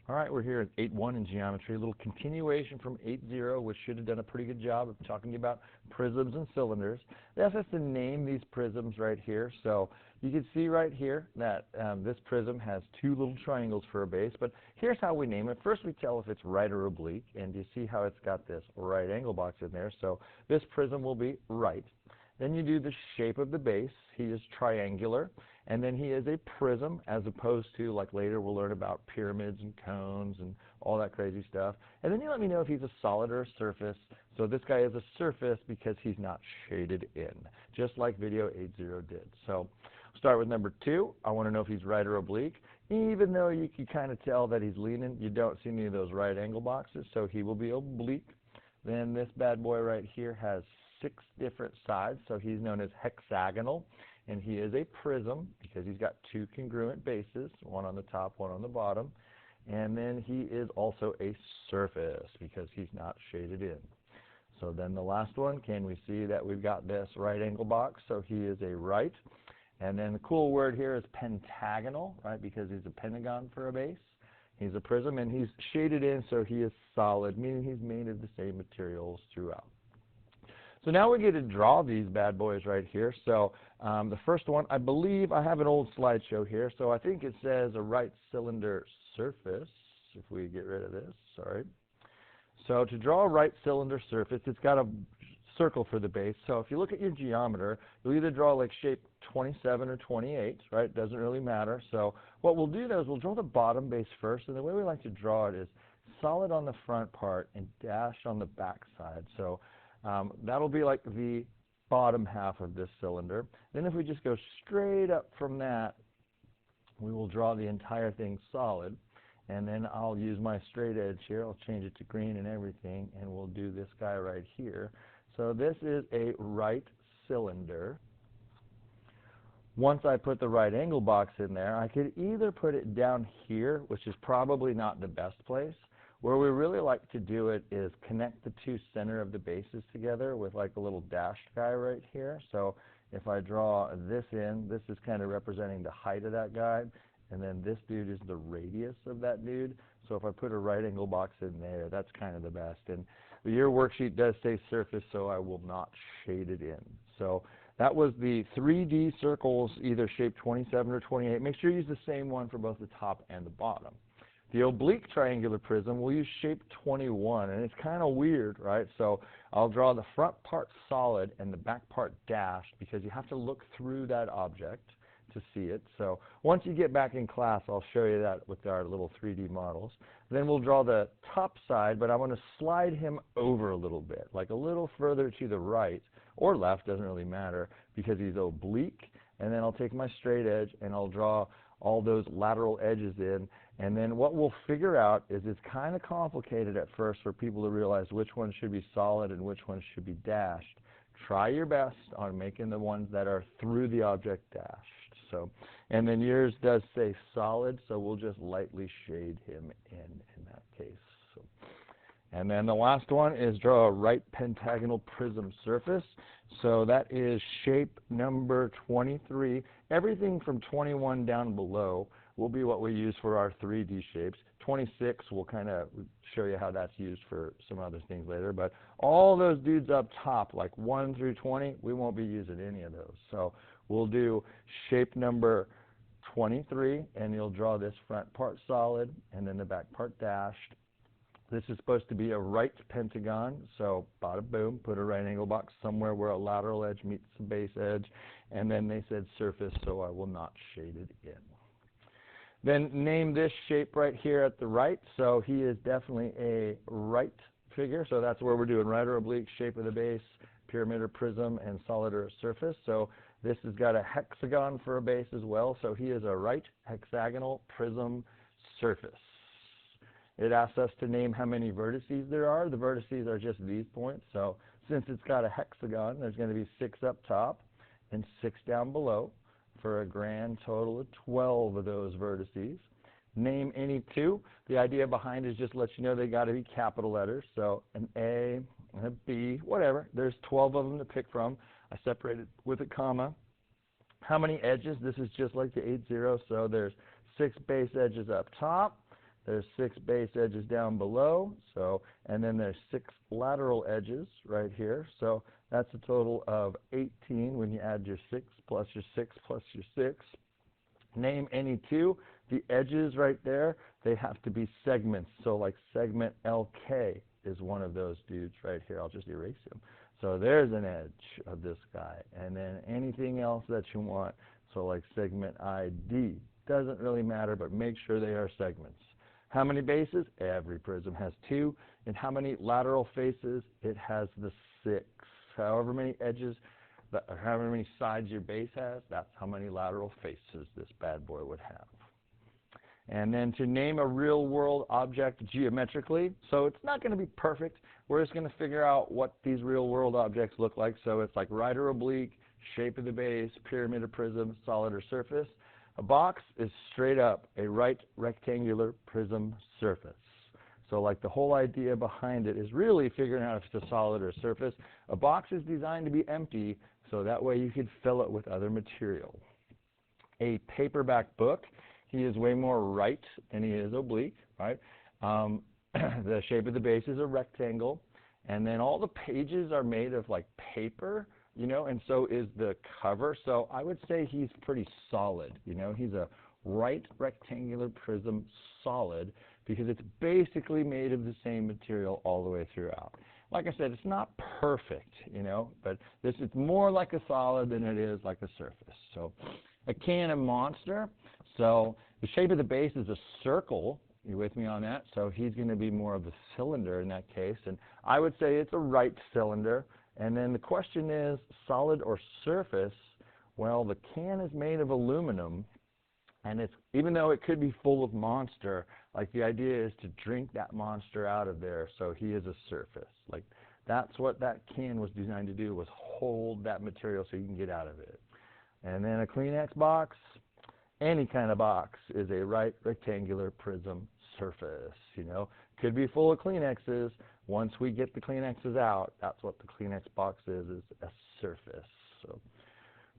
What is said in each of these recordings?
All right, we're here at 8.1 in geometry, a little continuation from 8.0, which should have done a pretty good job of talking to you about prisms and cylinders. They asked us to name these prisms right here. So you can see right here that this prism has two little triangles for a base, but here's how we name it. First we tell if it's right or oblique, and you see how it's got this right angle box in there, so this prism will be right. Then you do the shape of the base. He is triangular, and then he is a prism, as opposed to, like later we'll learn about pyramids and cones and all that crazy stuff. And then you let me know if he's a solid or a surface. So this guy is a surface because he's not shaded in, just like video 8.0 did. So start with number 2. I want to know if he's right or oblique. Even though you can kind of tell that he's leaning, you don't see any of those right angle boxes, so he will be oblique. Then this bad boy right here has 6 different sides, so he's known as hexagonal, and he is a prism because he's got 2 congruent bases, one on the top, one on the bottom. And then he is also a surface because he's not shaded in. So then the last one, can we see that we've got this right angle box? So he is a right. And then the cool word here is pentagonal, right, because he's a pentagon for a base. He's a prism, and he's shaded in, so he is solid, meaning he's made of the same materials throughout. So now we get to draw these bad boys right here. So the first one, I believe I have an old slideshow here, so I think it says a right cylinder surface, if we get rid of this, sorry. So to draw a right cylinder surface, it's got a circle for the base. So if you look at your geometer, you'll either draw like shape 27 or 28, right? It doesn't really matter. So what we'll do though is we'll draw the bottom base first, and the way we like to draw it is solid on the front part and dashed on the back side. So that'll be like the bottom half of this cylinder. Then if we just go straight up from that, we will draw the entire thing solid. And then I'll use my straight edge here. I'll change it to green and everything, and we'll do this guy right here. So this is a right cylinder. Once I put the right angle box in there, I could either put it down here, which is probably not the best place. Where we really like to do it is connect the 2 center of the bases together with like a little dashed guy right here. So if I draw this in, this is kind of representing the height of that guy, and then this dude is the radius of that dude. So if I put a right angle box in there, that's kind of the best. And your worksheet does say surface, so I will not shade it in. So that was the 3D circles, either shape 27 or 28. Make sure you use the same one for both the top and the bottom. The oblique triangular prism, we'll use shape 21, and it's kind of weird, right? So I'll draw the front part solid and the back part dashed because you have to look through that object to see it. So once you get back in class, I'll show you that with our little 3D models. Then we'll draw the top side, but I want to slide him over a little bit, like a little further to the right or left, doesn't really matter, because he's oblique. And then I'll take my straight edge and I'll draw all those lateral edges in. And then what we'll figure out is it's kind of complicated at first for people to realize which one should be solid and which one should be dashed. Try your best on making the ones that are through the object dashed. So, and then yours does say solid, so we'll just lightly shade him in that case. So, and then the last one is draw a right pentagonal prism surface. So that is shape number 23. Everything from 21 down below will be what we use for our 3D shapes. 26 will kind of show you how that's used for some other things later. But all those dudes up top, like 1 through 20, we won't be using any of those. So we'll do shape number 23, and you'll draw this front part solid and then the back part dashed. This is supposed to be a right pentagon, so bada boom, put a right angle box somewhere where a lateral edge meets the base edge, and then they said surface, so I will not shade it in. Then name this shape right here at the right, so he is definitely a right figure, so that's where we're doing right or oblique, shape of the base, pyramid or prism, and solid or a surface. So this has got a hexagon for a base as well, so he is a right hexagonal prism surface. It asks us to name how many vertices there are. The vertices are just these points. So since it's got a hexagon, there's going to be 6 up top and 6 down below for a grand total of 12 of those vertices. Name any 2. The idea behind it is just let you know they got to be capital letters. So an A and a B, whatever. There's 12 of them to pick from. I separated with a comma. How many edges? This is just like the 8.0. So there's 6 base edges up top. There's 6 base edges down below, so, and then there's 6 lateral edges right here. So that's a total of 18 when you add your 6 plus your 6 plus your 6. Name any two. The edges right there, they have to be segments. So like segment LK is one of those dudes right here. I'll just erase him. So there's an edge of this guy. And then anything else that you want. So like segment ID. Doesn't really matter, but make sure they are segments. How many bases? Every prism has 2. And how many lateral faces? It has the 6. However many edges, however many sides your base has, that's how many lateral faces this bad boy would have. And then to name a real-world object geometrically, so it's not going to be perfect. We're just going to figure out what these real-world objects look like. So it's like right or oblique, shape of the base, pyramid or prism, solid or surface. A box is straight up a right rectangular prism surface. So like the whole idea behind it is really figuring out if it's a solid or a surface. A box is designed to be empty, so that way you could fill it with other material. A paperback book, he is way more right than he is oblique, right? The shape of the base is a rectangle, and then all the pages are made of like paper, you know, and so is the cover. So I would say he's pretty solid, you know. He's a right rectangular prism solid because it's basically made of the same material all the way throughout. Like I said, it's not perfect, you know, but this is more like a solid than it is like a surface. So a can of Monster, so the shape of the base is a circle. You with me on that? So he's going to be more of a cylinder in that case, and I would say it's a right cylinder. And then the question is solid or surface. Well, the can is made of aluminum, and it's, even though it could be full of Monster, like the idea is to drink that Monster out of there, so he is a surface. Like that's what that can was designed to do, was hold that material so you can get out of it. And then a Kleenex box, any kind of box is a right rectangular prism surface, you know. Could be full of Kleenexes. Once we get the Kleenexes out, that's what the Kleenex box is a surface. So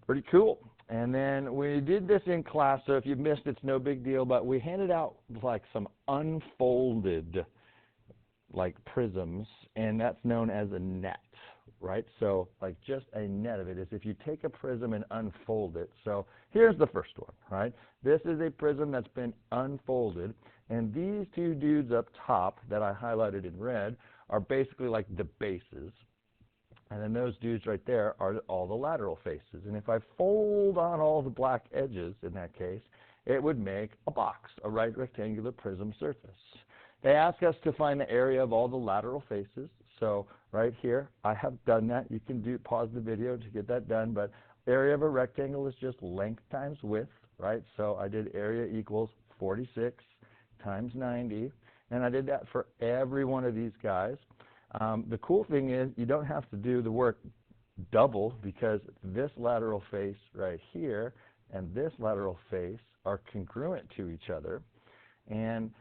pretty cool. And then we did this in class, so if you missed, it's no big deal, but we handed out like some unfolded like prisms, and that's known as a net, right? So like just a net of it is if you take a prism and unfold it. So here's the first one, right? This is a prism that's been unfolded, and these two dudes up top that I highlighted in red are basically like the bases. And then those dudes right there are all the lateral faces. And if I fold on all the black edges in that case, it would make a box, a right rectangular prism surface. They ask us to find the area of all the lateral faces. So right here, I have done that. You can pause the video to get that done. But area of a rectangle is just length times width, right? So I did area equals 46 times 90. And I did that for every one of these guys. The cool thing is you don't have to do the work double because this lateral face right here and this lateral face are congruent to each other. And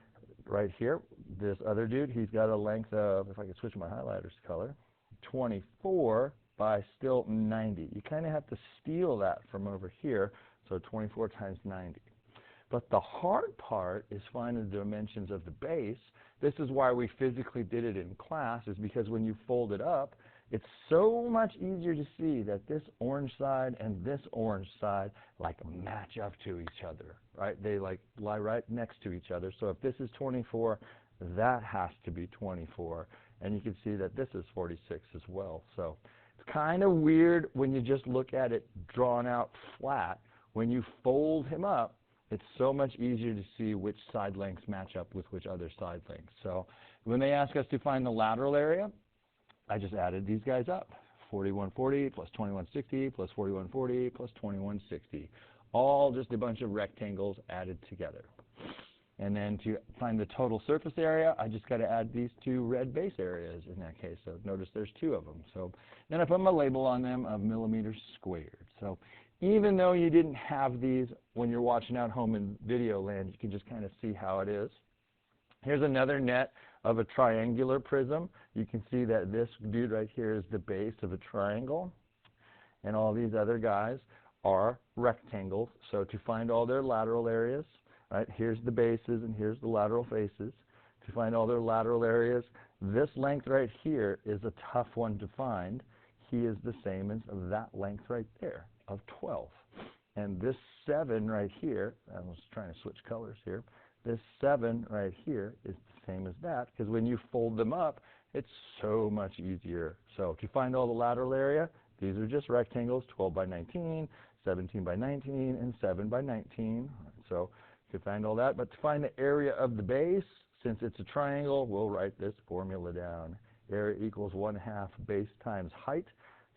right here, this other dude, he's got a length of, if I could switch my highlighter's color, 24 by still 90. You kind of have to steal that from over here, so 24 times 90. But the hard part is finding the dimensions of the base. This is why we physically did it in class, is because when you fold it up, it's so much easier to see that this orange side and this orange side like match up to each other, right? They like lie right next to each other. So if this is 24, that has to be 24. And you can see that this is 46 as well. So it's kind of weird when you just look at it drawn out flat. When you fold him up, it's so much easier to see which side lengths match up with which other side lengths. So when they ask us to find the lateral area, I just added these guys up. 4140 plus 2160 plus 4140 plus 2160. All just a bunch of rectangles added together. And then to find the total surface area, I just got to add these two red base areas in that case. So notice there's 2 of them. So then I put my label on them of millimeters squared. So even though you didn't have these when you're watching out home in video land, you can just kind of see how it is. Here's another net of a triangular prism. You can see that this dude right here is the base of a triangle, and all these other guys are rectangles. So to find all their lateral areas, right? Here's the bases and here's the lateral faces. To find all their lateral areas, this length right here is a tough one to find. He is the same as that length right there of 12. And this 7 right here, I was trying to switch colors here, this 7 right here is the same as that, because when you fold them up, it's so much easier. So to find all the lateral area, these are just rectangles, 12 by 19, 17 by 19, and 7 by 19. So you can find all that. But to find the area of the base, since it's a triangle, we'll write this formula down. Area equals 1/2 base times height.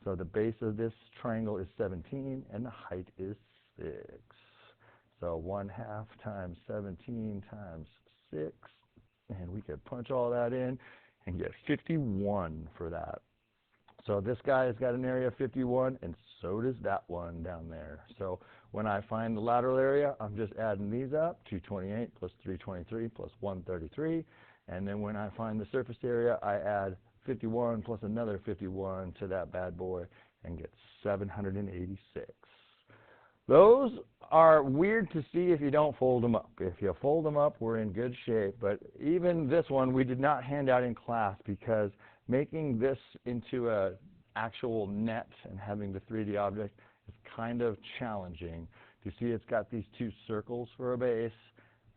So the base of this triangle is 17, and the height is 6. So 1/2 times 17 times 6, and we could punch all that in and get 51 for that. So this guy has got an area of 51, and so does that one down there. So when I find the lateral area, I'm just adding these up, 228 plus 323 plus 133. And then when I find the surface area, I add 51 plus another 51 to that bad boy and get 786. Those are weird to see if you don't fold them up. If you fold them up, we're in good shape. But even this one we did not hand out in class because making this into an actual net and having the 3D object is kind of challenging. You see it's got these two circles for a base.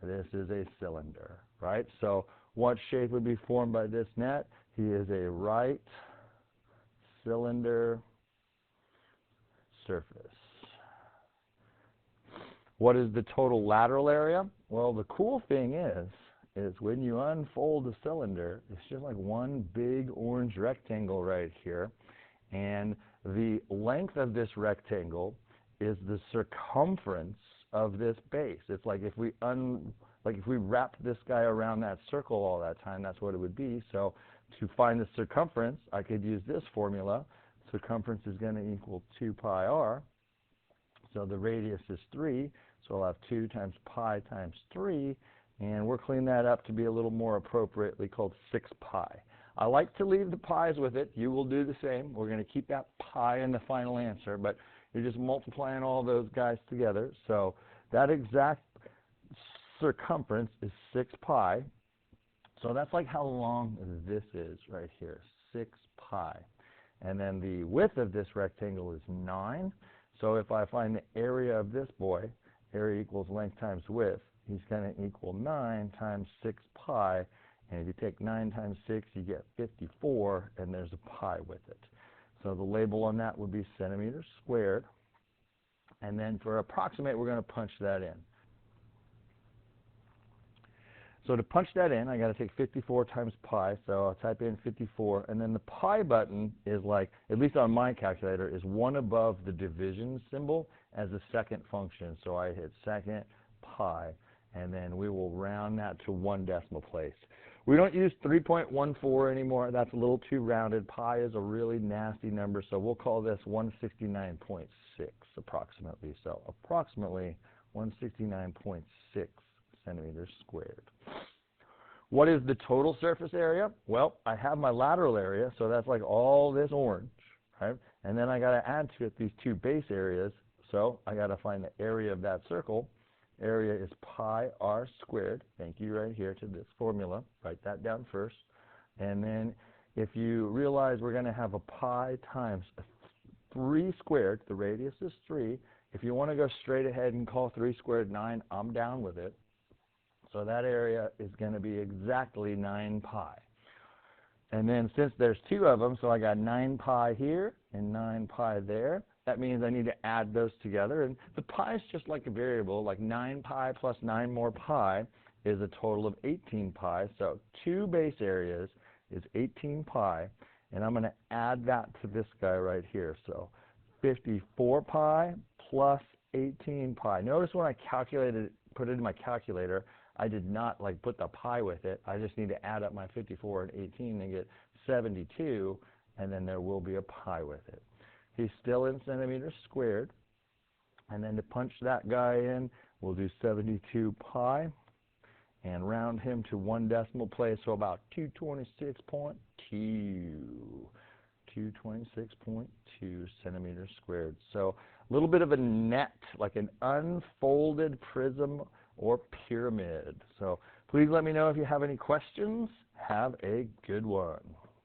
This is a cylinder, right? So what shape would be formed by this net? He is a right cylinder surface. What is the total lateral area? Well, the cool thing is when you unfold the cylinder, it's just like one big orange rectangle right here. And the length of this rectangle is the circumference of this base. It's like if we wrap this guy around that circle all that time, that's what it would be. So to find the circumference, I could use this formula. Circumference is going to equal 2 pi r. So the radius is 3, so I'll have 2 times pi times 3, and we'll clean that up to be a little more appropriately called 6 pi. I like to leave the pi's with it. You will do the same. We're going to keep that pi in the final answer, but you're just multiplying all those guys together. So that exact circumference is 6 pi. So that's like how long this is right here, 6 pi. And then the width of this rectangle is 9. So if I find the area of this boy, area equals length times width, he's going to equal 9 times 6 pi. And if you take 9 times 6, you get 54, and there's a pi with it. So the label on that would be centimeters squared. And then for approximate, we're going to punch that in. So to punch that in, I got to take 54 times pi, so I'll type in 54, and then the pi button is like, at least on my calculator, is one above the division symbol as a second function. So I hit second pi, and then we will round that to 1 decimal place. We don't use 3.14 anymore. That's a little too rounded. Pi is a really nasty number, so we'll call this 169.6 approximately. So approximately 169.6 centimeters squared. What is the total surface area? Well, I have my lateral area, so that's like all this orange, right? And then I got to add to it these two base areas, so I got to find the area of that circle. Area is pi r squared. Thank you right here to this formula. Write that down first. And then if you realize we're going to have a pi times 3 squared, the radius is 3. If you want to go straight ahead and call 3 squared 9, I'm down with it. So that area is going to be exactly 9 pi. And then since there's 2 of them, so I got 9 pi here and 9 pi there. That means I need to add those together. And the pi is just like a variable, like 9 pi plus 9 more pi is a total of 18 pi. So 2 base areas is 18 pi. And I'm going to add that to this guy right here. So 54 pi plus 18 pi. Notice when I calculated, put it in my calculator, I did not like put the pi with it. I just need to add up my 54 and 18 and get 72, and then there will be a pi with it. He's still in centimeters squared. And then to punch that guy in, we'll do 72 pi and round him to 1 decimal place, so about 226.2. 226.2 centimeters squared. So a little bit of a net, like an unfolded prism or pyramid. So please let me know if you have any questions. Have a good one.